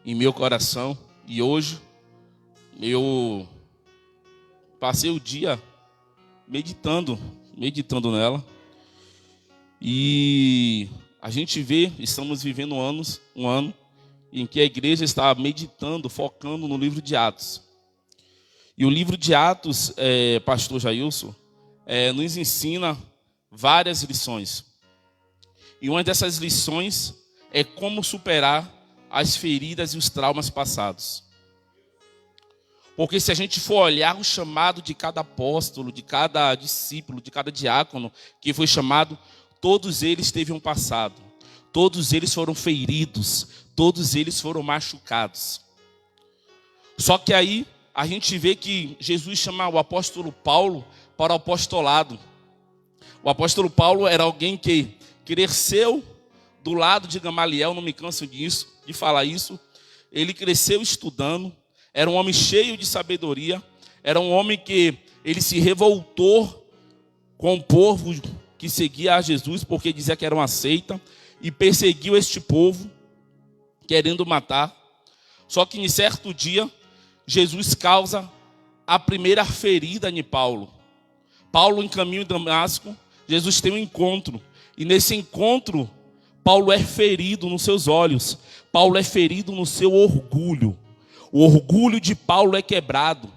em meu coração. E hoje eu passei o dia meditando nela. E a gente vê, estamos vivendo um ano em que a igreja está meditando, focando no livro de Atos. E o livro de Atos, pastor Jailson, nos ensina várias lições. E uma dessas lições é como superar as feridas e os traumas passados. Porque se a gente for olhar o chamado de cada apóstolo, de cada discípulo, de cada diácono que foi chamado, todos eles teve um passado. Todos eles foram feridos. Todos eles foram machucados. Só que aí a gente vê que Jesus chama o apóstolo Paulo para o apostolado. O apóstolo Paulo era alguém que cresceu do lado de Gamaliel, não me canso de falar isso. Ele cresceu estudando, era um homem cheio de sabedoria, era um homem que ele se revoltou com o povo que seguia a Jesus, porque dizia que era uma seita, e perseguiu este povo, querendo matar. Só que em certo dia, Jesus causa a primeira ferida em Paulo. Paulo, em caminho de Damasco, Jesus tem um encontro. E nesse encontro, Paulo é ferido nos seus olhos. Paulo é ferido no seu orgulho. O orgulho de Paulo é quebrado.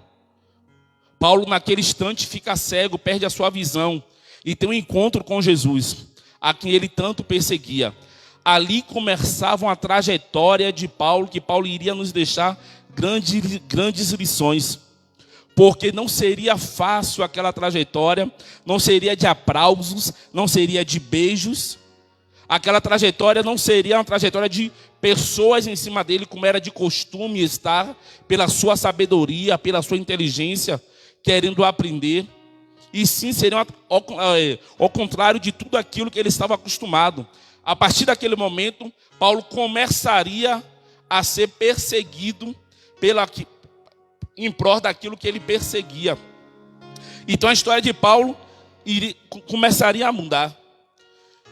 Paulo, naquele instante, fica cego, perde a sua visão. E tem um encontro com Jesus, a quem ele tanto perseguia. Ali começava uma trajetória de Paulo, que Paulo iria nos deixar grandes lições. Porque não seria fácil aquela trajetória, não seria de aplausos, não seria de beijos. Aquela trajetória não seria uma trajetória de pessoas em cima dele, como era de costume estar, pela sua sabedoria, pela sua inteligência, querendo aprender. E sim, seria ao contrário de tudo aquilo que ele estava acostumado. A partir daquele momento, Paulo começaria a ser perseguido em prol daquilo que ele perseguia. Então a história de Paulo começaria a mudar.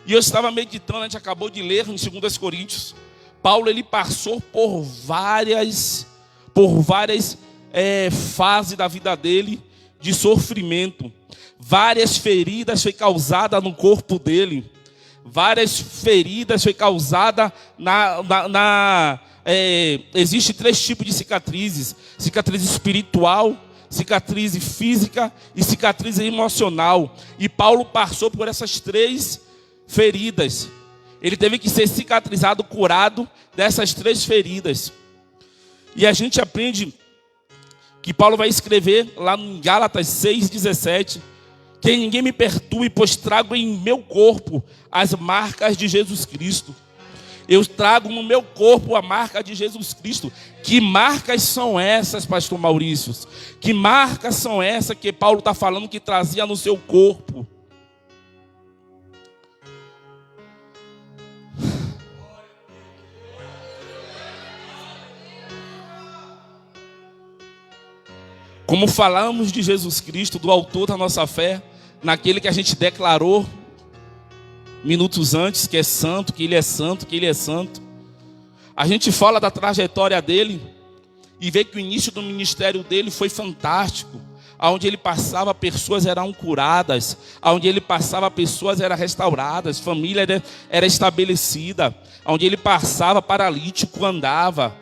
E eu estava meditando, a gente acabou de ler em 2 Coríntios. Paulo ele passou por várias fases da vida dele de sofrimento. Várias feridas foi causada no corpo dele. Várias feridas foi causada existe 3 tipos de cicatrizes: cicatriz espiritual, cicatriz física e cicatriz emocional. E Paulo passou por essas 3 feridas. Ele teve que ser cicatrizado, curado dessas 3 feridas. E a gente aprende que Paulo vai escrever lá em Gálatas 6,17: que ninguém me perturbe, pois trago em meu corpo as marcas de Jesus Cristo. Eu trago no meu corpo a marca de Jesus Cristo. Que marcas são essas, pastor Maurício? Que marcas são essas que Paulo está falando que trazia no seu corpo? Como falamos de Jesus Cristo, do autor da nossa fé, naquele que a gente declarou minutos antes, que é santo, que ele é santo, que ele é santo. A gente fala da trajetória dele e vê que o início do ministério dele foi fantástico. Aonde ele passava, pessoas eram curadas. Aonde ele passava, pessoas eram restauradas. Família era estabelecida. Aonde ele passava, paralítico andava.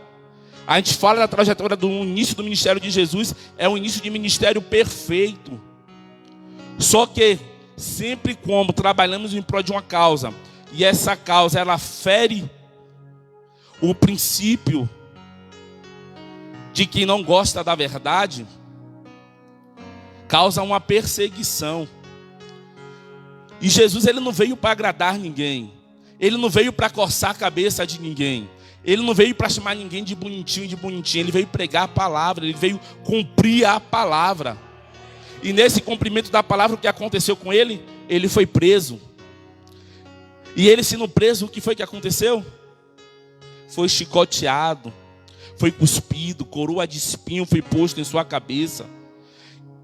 A gente fala da trajetória do início do ministério de Jesus, é um início de ministério perfeito. Só que sempre como trabalhamos em prol de uma causa, e essa causa ela fere o princípio de quem não gosta da verdade, causa uma perseguição. E Jesus ele não veio para agradar ninguém. Ele não veio para coçar a cabeça de ninguém. Ele não veio para chamar ninguém de bonitinho, Ele veio pregar a palavra. Ele veio cumprir a palavra. E nesse cumprimento da palavra, o que aconteceu com ele? Ele foi preso. E ele sendo preso, o que foi que aconteceu? Foi chicoteado, foi cuspido, coroa de espinho foi posto em sua cabeça.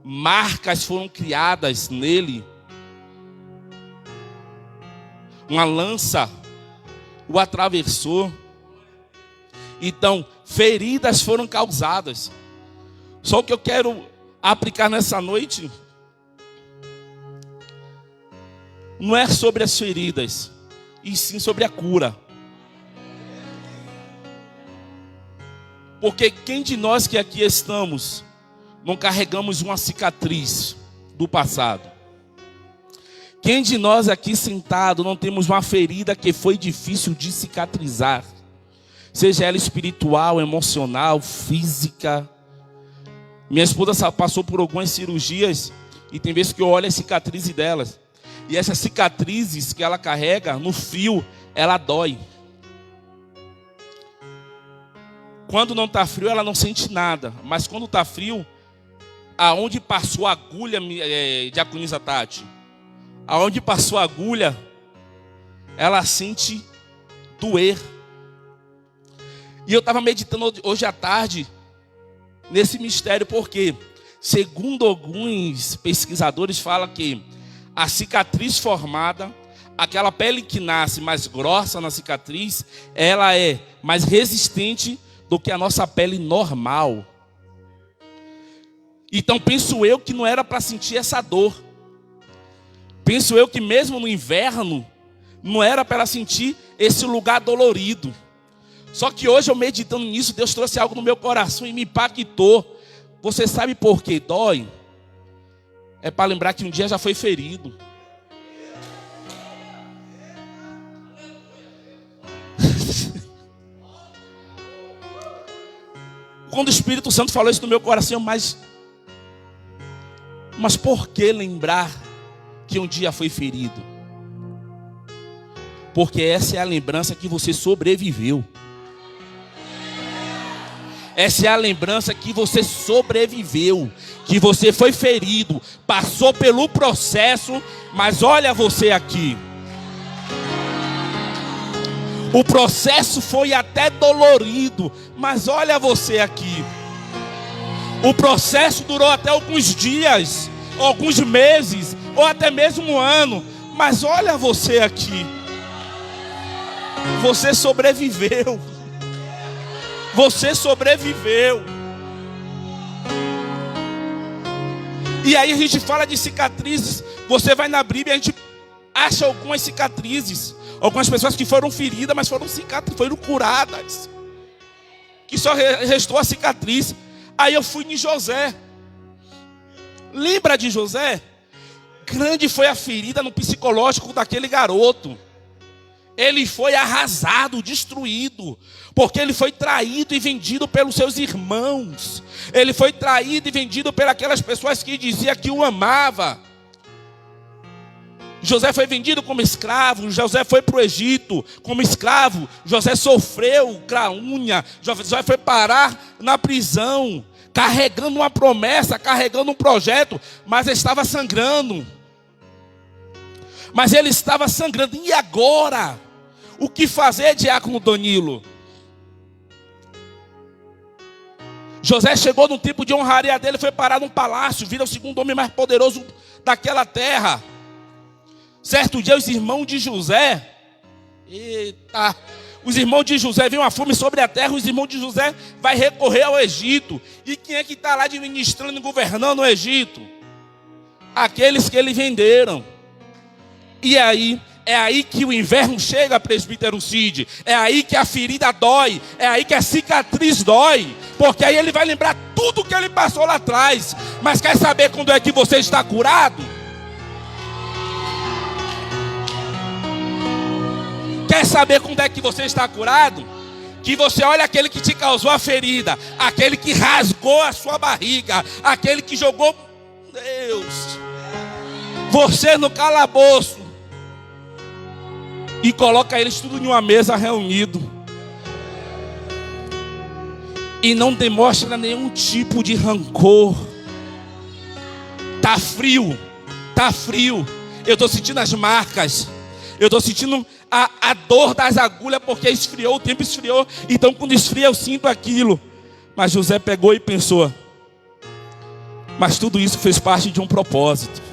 Marcas foram criadas nele. Uma lança o atravessou. Então, feridas foram causadas. Só o que eu quero aplicar nessa noite não é sobre as feridas, e sim sobre a cura. Porque quem de nós que aqui estamos não carregamos uma cicatriz do passado? Quem de nós aqui sentado não temos uma ferida que foi difícil de cicatrizar? Seja ela espiritual, emocional, física. Minha esposa passou por algumas cirurgias e tem vezes que eu olho as cicatrizes delas. E essas cicatrizes que ela carrega, no frio, ela dói. Quando não está frio, ela não sente nada. Mas quando está frio, aonde passou a agulha, diaconisa Tati? Aonde passou a agulha, ela sente doer. E eu estava meditando hoje à tarde nesse mistério, porque, segundo alguns pesquisadores, falam que a cicatriz formada, aquela pele que nasce mais grossa na cicatriz, ela é mais resistente do que a nossa pele normal. Então penso eu que não era para sentir essa dor. Penso eu que mesmo no inverno, não era para ela sentir esse lugar dolorido. Só que hoje eu meditando nisso, Deus trouxe algo no meu coração e me impactou. Você sabe por que dói? É para lembrar que um dia já foi ferido. Quando o Espírito Santo falou isso no meu coração, mas por que lembrar que um dia foi ferido? Porque essa é a lembrança que você sobreviveu. Essa é a lembrança que você sobreviveu, que você foi ferido, passou pelo processo, mas olha você aqui. O processo foi até dolorido, mas olha você aqui. O processo durou até alguns dias, alguns meses, ou até mesmo um ano, mas olha você aqui. Você sobreviveu. Você sobreviveu. E aí a gente fala de cicatrizes. Você vai na Bíblia e a gente acha algumas cicatrizes. Algumas pessoas que foram feridas, mas foram curadas. Que só restou a cicatriz. Aí eu fui em José. Lembra de José? Grande foi a ferida no psicológico daquele garoto. Ele foi arrasado, destruído, porque ele foi traído e vendido pelos seus irmãos. Ele foi traído e vendido pelas pessoas que diziam que o amava. José foi vendido como escravo. José foi para o Egito como escravo. José sofreu craúnia. José foi parar na prisão, carregando uma promessa, carregando um projeto, mas estava sangrando. Mas ele estava sangrando. E agora? O que fazer, diácono Danilo? José chegou num tipo de honraria dele, foi parar num palácio, vira o segundo homem mais poderoso daquela terra. Certo dia, os irmãos de José, os irmãos de José, viram uma fome sobre a terra, os irmãos de José vai recorrer ao Egito. E quem é que está lá administrando e governando o Egito? Aqueles que eles venderam. E aí, é aí que o inverno chega, presbítero Cid. É aí que a ferida dói. É aí que a cicatriz dói. Porque aí ele vai lembrar tudo que ele passou lá atrás. Mas quer saber quando é que você está curado? Quer saber quando é que você está curado? Que você olha aquele que te causou a ferida. Aquele que rasgou a sua barriga. Aquele que jogou, Deus, você no calabouço. E coloca eles tudo em uma mesa reunido. E não demonstra nenhum tipo de rancor. Tá frio. Tá frio. Eu estou sentindo as marcas. Eu estou sentindo a dor das agulhas, porque esfriou, o tempo esfriou. Então quando esfria eu sinto aquilo. Mas José pegou e pensou: mas tudo isso fez parte de um propósito.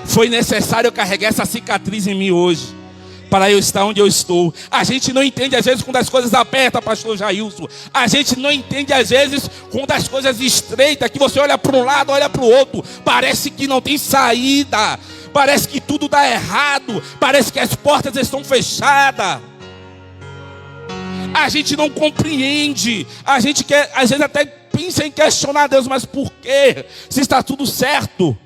Foi necessário eu carregar essa cicatriz em mim hoje, para eu estar onde eu estou. A gente não entende às vezes quando as coisas apertam, pastor Jailson. A gente não entende às vezes quando as coisas estreitas, que você olha para um lado, olha para o outro, parece que não tem saída, parece que tudo dá errado, parece que as portas estão fechadas. A gente não compreende, a gente quer, às vezes até pensa em questionar Deus, mas por quê? Se está tudo certo.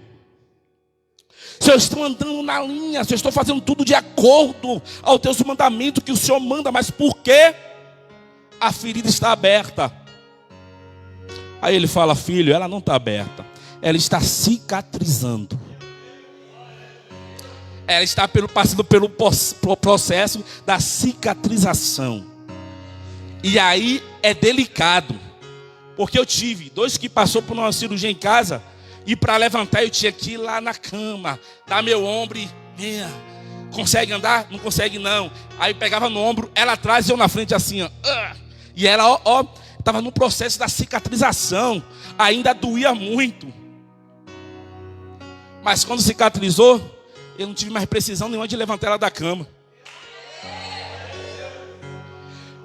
Se eu estou andando na linha, se eu estou fazendo tudo de acordo ao Deus mandamento que o Senhor manda, mas por quê? A ferida está aberta. Aí ele fala, filho, ela não está aberta, ela está cicatrizando. Ela está passando pelo processo da cicatrização. E aí é delicado, porque eu tive 2 que passou por uma cirurgia em casa, e para levantar eu tinha que ir lá na cama, dar meu ombro e, consegue andar? Não consegue não. Aí pegava no ombro, ela atrás e eu na frente assim, ó. E ela, estava no processo da cicatrização, ainda doía muito. Mas quando cicatrizou, eu não tive mais precisão nenhuma de levantar ela da cama.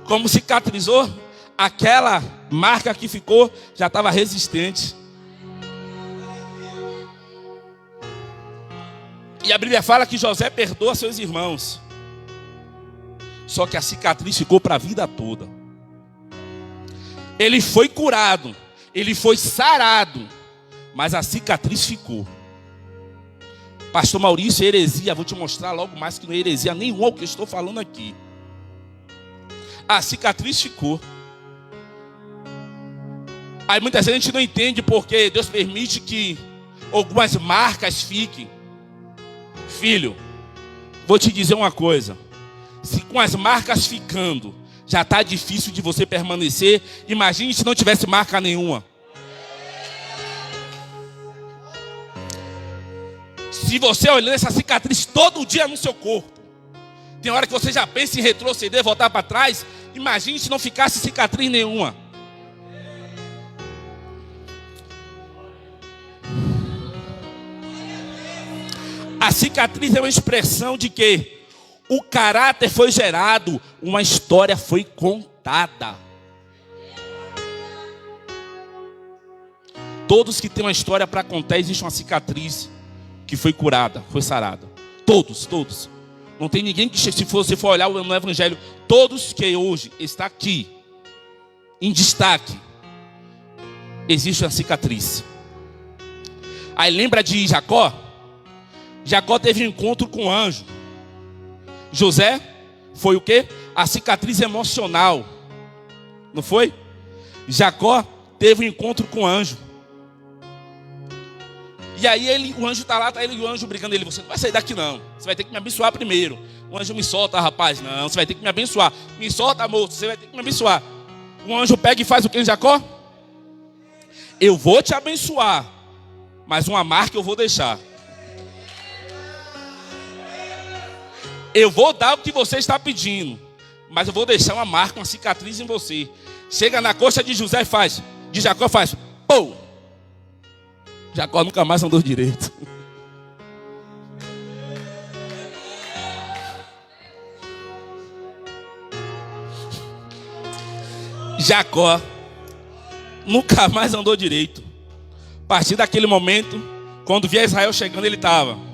Como cicatrizou, aquela marca que ficou já estava resistente. E a Bíblia fala que José perdoa seus irmãos. Só que a cicatriz ficou para a vida toda. Ele foi curado, ele foi sarado, mas a cicatriz ficou. Pastor Maurício, heresia, vou te mostrar logo mais que não é heresia nenhuma o que eu estou falando aqui. A cicatriz ficou. Aí muitas vezes a gente não entende porque Deus permite que algumas marcas fiquem. Filho, vou te dizer uma coisa. Se com as marcas ficando já está difícil de você permanecer, imagine se não tivesse marca nenhuma. Se você olhando essa cicatriz todo dia no seu corpo, tem hora que você já pensa em retroceder, voltar para trás. Imagine se não ficasse cicatriz nenhuma. A cicatriz é uma expressão de que o caráter foi gerado, uma história foi contada. Todos que têm uma história para contar, existe uma cicatriz que foi curada, foi sarada. Todos. Não tem ninguém que, se você for olhar no Evangelho, todos que hoje está aqui, em destaque, existe uma cicatriz. Aí lembra de Jacó? Jacó teve um encontro com o anjo. José foi o quê? A cicatriz emocional. Não foi? Jacó teve um encontro com o anjo. E aí o anjo está lá, tá ele e o anjo brigando. Ele, você não vai sair daqui não. Você vai ter que me abençoar primeiro. O anjo, me solta, rapaz. Não, você vai ter que me abençoar. Me solta, moço, você vai ter que me abençoar. O anjo pega e faz o que em Jacó? Eu vou te abençoar, mas uma marca eu vou deixar. Eu vou dar o que você está pedindo, mas eu vou deixar uma marca, uma cicatriz em você. Chega na coxa de José e faz, de Jacó faz, pô! Jacó nunca mais andou direito. Jacó nunca mais andou direito. A partir daquele momento, quando via Israel chegando, ele estava.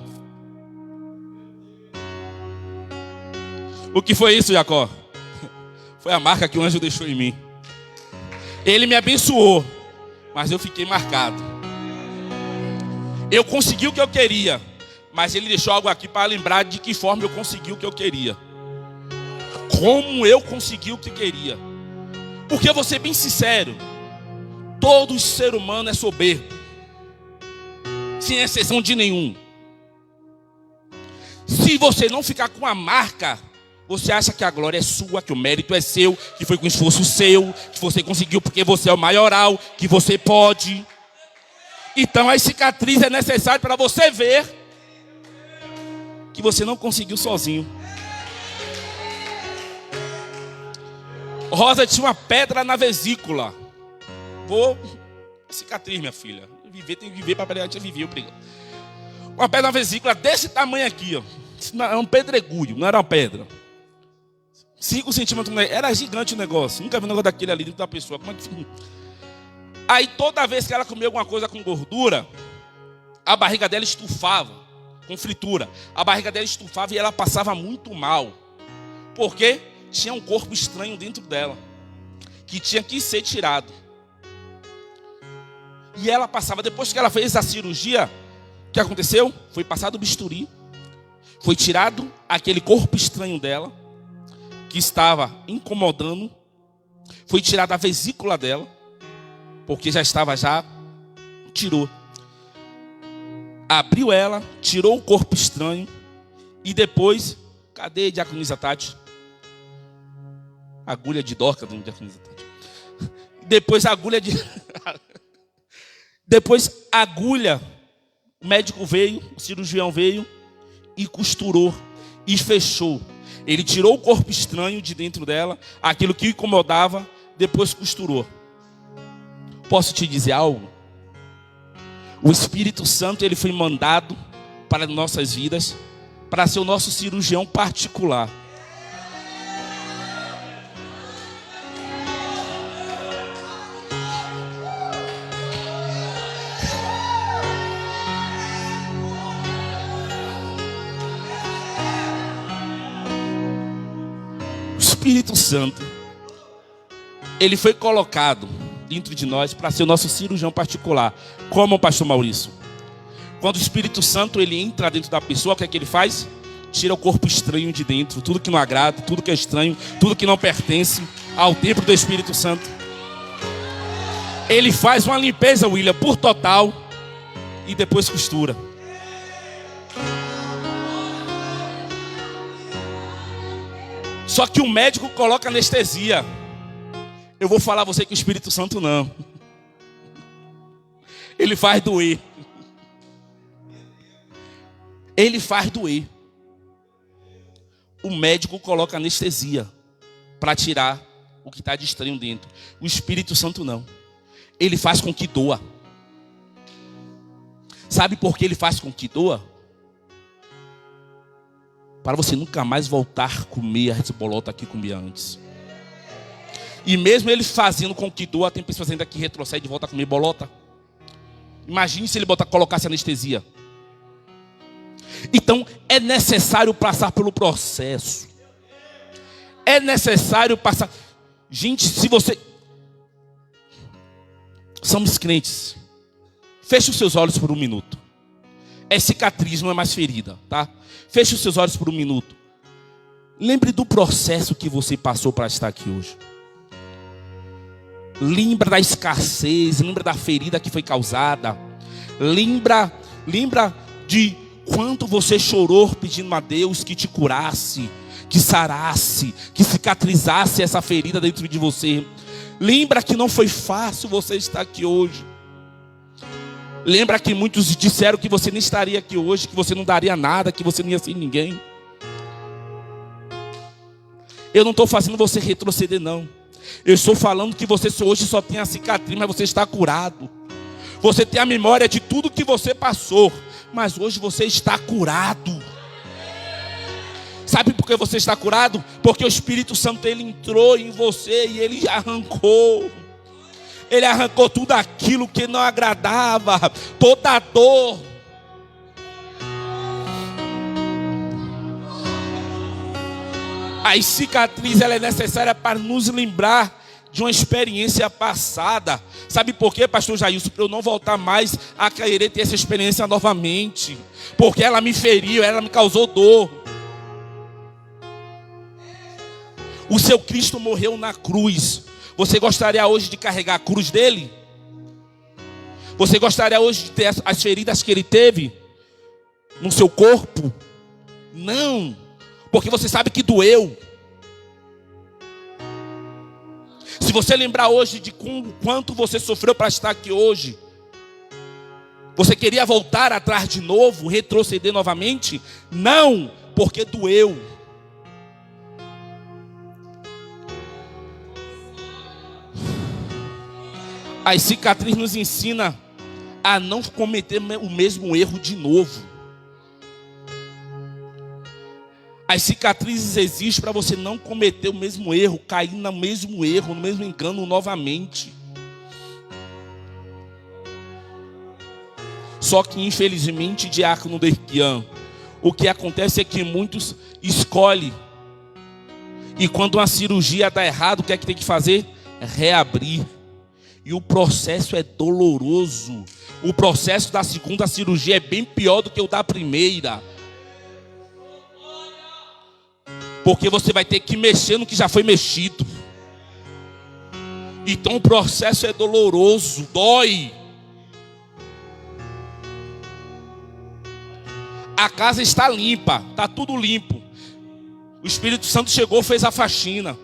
O que foi isso, Jacó? Foi a marca que o anjo deixou em mim. Ele me abençoou, mas eu fiquei marcado. Eu consegui o que eu queria, mas ele deixou algo aqui para lembrar de que forma eu consegui o que eu queria. Como eu consegui o que queria. Porque eu vou ser bem sincero, todo ser humano é soberbo, sem exceção de nenhum. Se você não ficar com a marca, você acha que a glória é sua, que o mérito é seu, que foi com esforço seu, que você conseguiu porque você é o maioral, que você pode. Então a cicatriz é necessária para você ver que você não conseguiu sozinho. Rosa tinha uma pedra na vesícula. Cicatriz, minha filha. Tem que viver para aprender a viver. Uma pedra na vesícula desse tamanho aqui, ó. Era um pedregulho, não era uma pedra. 5 centímetros, era gigante o negócio. Nunca vi um negócio daquele ali dentro da pessoa. Como é que... Aí toda vez que ela comia alguma coisa com gordura, a barriga dela estufava, com fritura. A barriga dela estufava e ela passava muito mal. Porque tinha um corpo estranho dentro dela, que tinha que ser tirado. E ela passava, depois que ela fez a cirurgia, o que aconteceu? Foi passado o bisturi, foi tirado aquele corpo estranho dela, que estava incomodando, foi tirada a vesícula dela, porque tirou. Abriu ela, tirou o corpo estranho, e depois, cadê diaconisa Tati? Agulha de Dorca, não diaconisa Tati. Depois agulha de... Depois agulha, o médico veio, o cirurgião veio e costurou e fechou. Ele tirou o corpo estranho de dentro dela, aquilo que incomodava, depois costurou. Posso te dizer algo? O Espírito Santo, ele foi mandado para nossas vidas, para ser o nosso cirurgião particular. Espírito Santo, ele foi colocado dentro de nós para ser o nosso cirurgião particular. Como o pastor Maurício? Quando o Espírito Santo ele entra dentro da pessoa, o que é que ele faz? Tira o corpo estranho de dentro, tudo que não agrada, tudo que é estranho, tudo que não pertence ao templo do Espírito Santo. Ele faz uma limpeza, William, por total, e depois costura. Só que o médico coloca anestesia. Eu vou falar a você que o Espírito Santo não. Ele faz doer. Ele faz doer. O médico coloca anestesia para tirar o que está de estranho dentro. O Espírito Santo não. Ele faz com que doa. Sabe por que ele faz com que doa? Para você nunca mais voltar a comer a resbolota que comia antes. E mesmo ele fazendo com que doa, tem pessoas ainda que retrocedem e voltam a comer bolota. Imagine se ele colocasse anestesia. Então é necessário passar pelo processo. É necessário passar. Gente, se você... Somos crentes. Feche os seus olhos por um minuto. É cicatriz, não é mais ferida, tá? Feche os seus olhos por um minuto. Lembre do processo que você passou para estar aqui hoje. Lembra da escassez, lembra da ferida que foi causada. Lembra de quanto você chorou pedindo a Deus que te curasse, que sarasse, que cicatrizasse essa ferida dentro de você. Lembra que não foi fácil você estar aqui hoje. Lembra que muitos disseram que você nem estaria aqui hoje, que você não daria nada, que você não ia ser ninguém. Eu não estou fazendo você retroceder, não. Eu estou falando que você hoje só tem a cicatriz, mas você está curado. Você tem a memória de tudo que você passou, mas hoje você está curado. Sabe por que você está curado? Porque o Espírito Santo ele entrou em você e ele arrancou. Ele arrancou tudo aquilo que não agradava, toda a dor. A cicatriz ela é necessária para nos lembrar de uma experiência passada. Sabe por quê, pastor Jailson? Para eu não voltar mais a querer ter essa experiência novamente. Porque ela me feriu, ela me causou dor. O seu Cristo morreu na cruz. Você gostaria hoje de carregar a cruz dele? Você gostaria hoje de ter as feridas que ele teve no seu corpo? Não, porque você sabe que doeu. Se você lembrar hoje de quanto você sofreu para estar aqui hoje, você queria voltar atrás de novo, retroceder novamente? Não, porque doeu. A cicatriz nos ensina a não cometer o mesmo erro de novo. As cicatrizes existem para você não cometer o mesmo erro, cair no mesmo erro, no mesmo engano novamente. Só que infelizmente, diácono Derquian, o que acontece é que muitos escolhem. E quando uma cirurgia dá errado, o que é que tem que fazer? Reabrir. E o processo é doloroso. O processo da segunda cirurgia é bem pior do que o da primeira. Porque você vai ter que mexer no que já foi mexido. Então o processo é doloroso, dói. A casa está limpa, está tudo limpo. O Espírito Santo chegou, fez a faxina.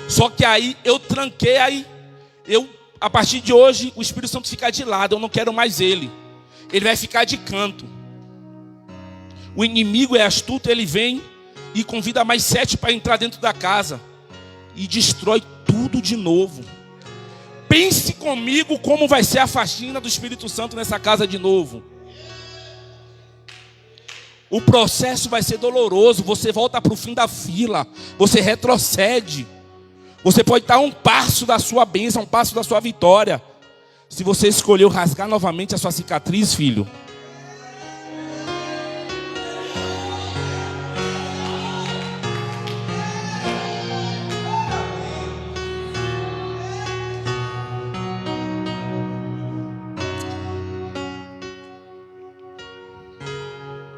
Só que aí eu tranquei, a partir de hoje, o Espírito Santo fica de lado, eu não quero mais ele. Ele vai ficar de canto. O inimigo é astuto, ele vem e convida mais 7 para entrar dentro da casa. E destrói tudo de novo. Pense comigo como vai ser a faxina do Espírito Santo nessa casa de novo. O processo vai ser doloroso. Você volta para o fim da fila. Você retrocede. Você pode estar a um passo da sua bênção, a um passo da sua vitória. Se você escolheu rasgar novamente a sua cicatriz, filho.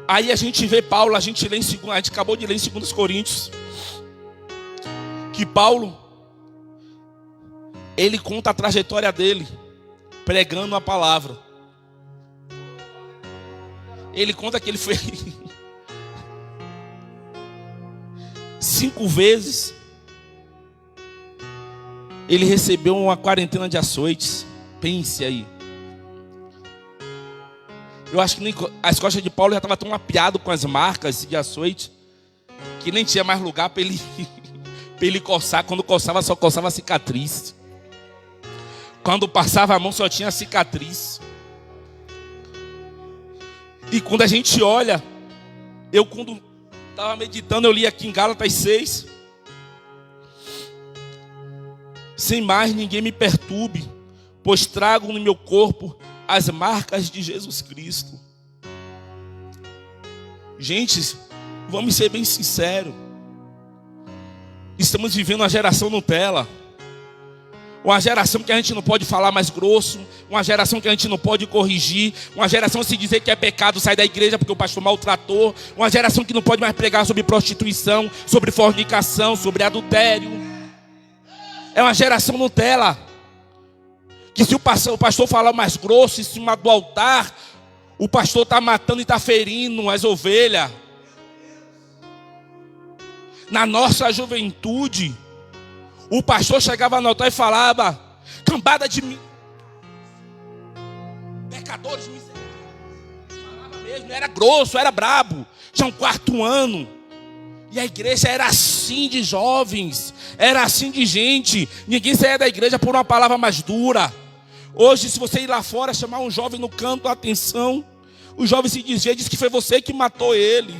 Aí a gente vê Paulo, a gente acabou de ler em 2 Coríntios, que Paulo, ele conta a trajetória dele, pregando a palavra. Ele conta que ele foi 5 vezes, ele recebeu uma quarentena de açoites. Pense aí. Eu acho que as costas de Paulo já estavam tão apiado com as marcas de açoite, que nem tinha mais lugar para ele, para ele coçar. Quando coçava, só coçava a cicatriz. Quando passava a mão, só tinha cicatriz. E quando a gente olha, quando estava meditando, eu li aqui em Gálatas 6. Sem mais ninguém me perturbe, pois trago no meu corpo as marcas de Jesus Cristo. Gente, vamos ser bem sinceros. Estamos vivendo uma geração Nutella. Uma geração que a gente não pode falar mais grosso. Uma geração que a gente não pode corrigir. Uma geração se dizer que é pecado sair da igreja porque o pastor maltratou. Uma geração que não pode mais pregar sobre prostituição, sobre fornicação, sobre adultério. É uma geração Nutella. Que se o pastor falar mais grosso em cima do altar, o pastor está matando e está ferindo as ovelhas. Na nossa juventude, o pastor chegava no altar e falava: cambada de mim, pecadores miseráveis. Falava mesmo, era grosso, era brabo. Tinha um 4º ano. E a igreja era assim de jovens, era assim de gente. Ninguém saía da igreja por uma palavra mais dura. Hoje, se você ir lá fora, chamar um jovem no canto, atenção, o jovem se diz que foi você que matou ele.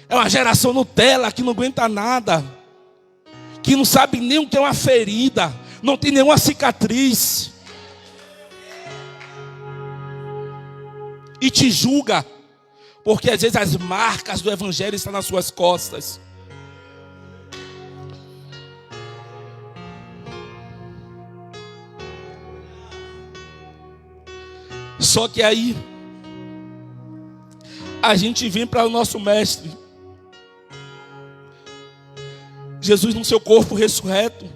É uma geração Nutella que não aguenta nada, que não sabe nem o que é uma ferida, não tem nenhuma cicatriz, e te julga, porque às vezes as marcas do evangelho estão nas suas costas. Só que aí a gente vem para o nosso mestre Jesus, no seu corpo ressurreto,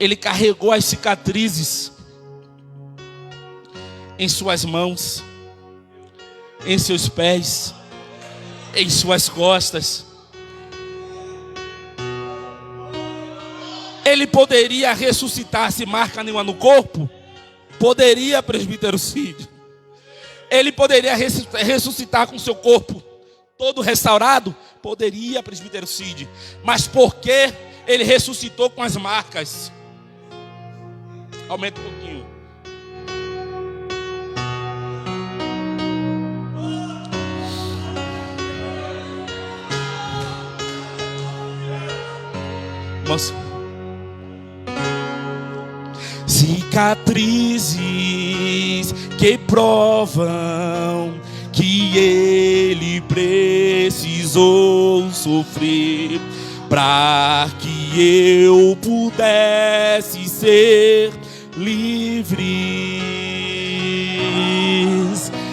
ele carregou as cicatrizes em suas mãos, em seus pés, em suas costas. Ele poderia ressuscitar se marca nenhuma no corpo? Poderia, presbítero Cid. Ele poderia ressuscitar com seu corpo todo restaurado? Poderia, presbítero Cid. Mas por que ele ressuscitou com as marcas? Aumenta um pouquinho. Mas cicatrizes que provam que ele precisou sofrer para que eu pudesse ser livre.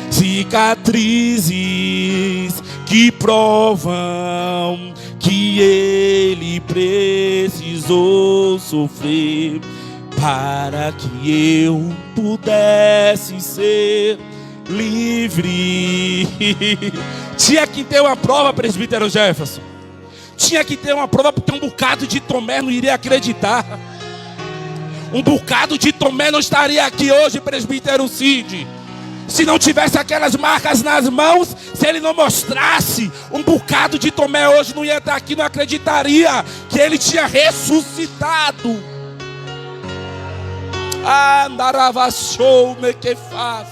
Cicatrizes que provam que ele precisou sofrer para que eu pudesse ser livre. Tinha que ter uma prova, presbítero Jefferson. Tinha que ter uma prova, porque um bocado de Tomé não iria acreditar. Um bocado de Tomé não estaria aqui hoje, presbítero Cid, se não tivesse aquelas marcas nas mãos. Se ele não mostrasse, um bocado de Tomé hoje não ia estar aqui, não acreditaria que ele tinha ressuscitado. Andaravachou me que faz.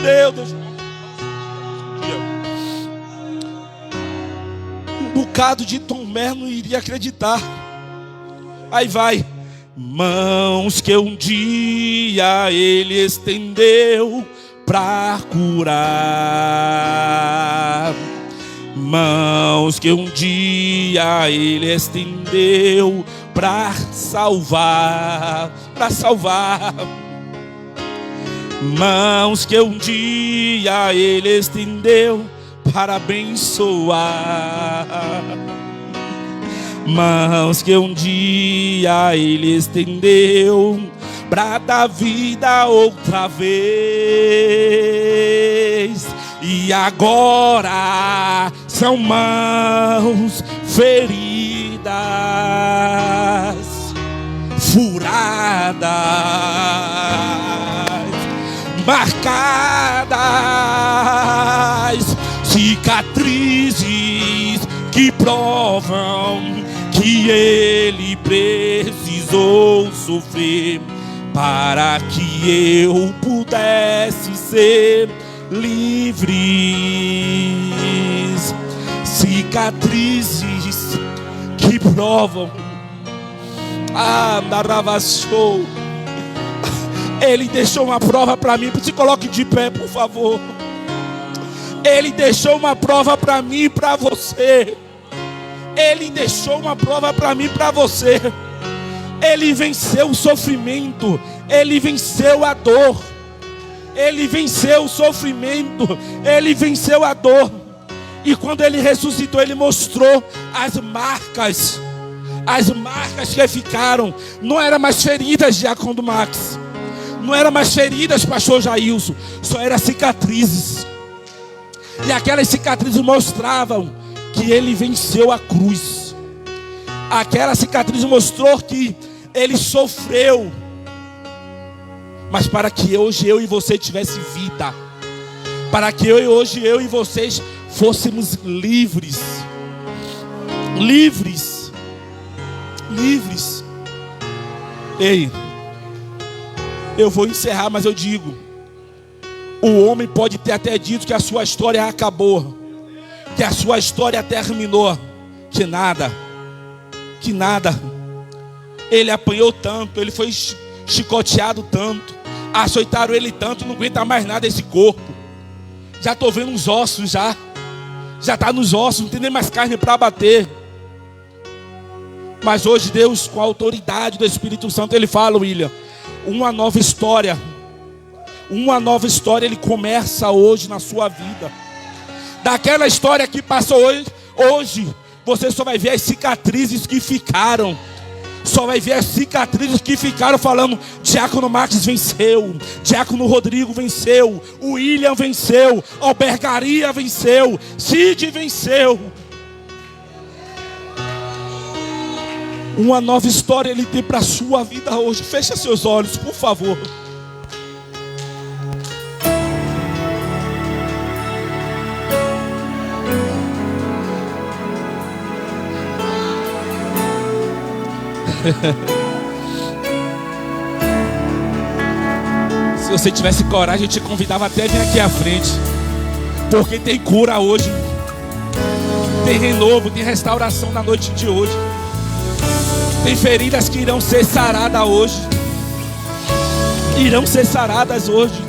Meu Deus. Um bocado de Tomé não iria acreditar. Aí vai. Mãos que um dia ele estendeu para curar. Mãos que um dia ele estendeu para salvar, mãos que um dia ele estendeu para abençoar, mãos que um dia ele estendeu para dar vida outra vez. E agora são mãos feridas, furadas, marcadas, cicatrizes que provam que ele precisou sofrer para que eu pudesse ser livres. Cicatrizes que provam. Andaravachou. Ele deixou uma prova para mim. Se coloque de pé, por favor. Ele deixou uma prova para mim e para você. Ele deixou uma prova para mim e para você. Ele venceu o sofrimento. Ele venceu a dor. Ele venceu o sofrimento. Ele venceu a dor. E quando ele ressuscitou, ele mostrou as marcas. As marcas que ficaram. Não eram mais feridas, Diácono Max. Não eram mais feridas, pastor Jailson. Só eram cicatrizes. E aquelas cicatrizes mostravam que ele venceu a cruz. Aquela cicatriz mostrou que ele sofreu, mas para que hoje eu e você tivesse vida, para que hoje eu e vocês fôssemos livres. Livres. Livres. Ei, eu vou encerrar, mas eu digo, o homem pode ter até dito que a sua história acabou, que a sua história terminou, que nada. Ele apanhou tanto, ele foi chicoteado tanto, açoitaram ele tanto, não aguenta mais nada esse corpo. Já estou vendo os ossos, já está nos ossos, não tem nem mais carne para bater. Mas hoje Deus, com a autoridade do Espírito Santo, Ele fala, William, uma nova história, Ele começa hoje na sua vida. Daquela história que passou hoje você só vai ver as cicatrizes que ficaram. Só vai ver as cicatrizes que ficaram falando, Diácono Max venceu, Diácono Rodrigo venceu, o William venceu, Albergaria venceu, Cid venceu. Uma nova história Ele tem para a sua vida hoje. Fecha seus olhos, por favor. Se você tivesse coragem, eu te convidava até vir aqui à frente, porque tem cura hoje. Tem renovo, tem restauração na noite de hoje. Tem feridas que irão ser saradas hoje. Irão ser saradas hoje.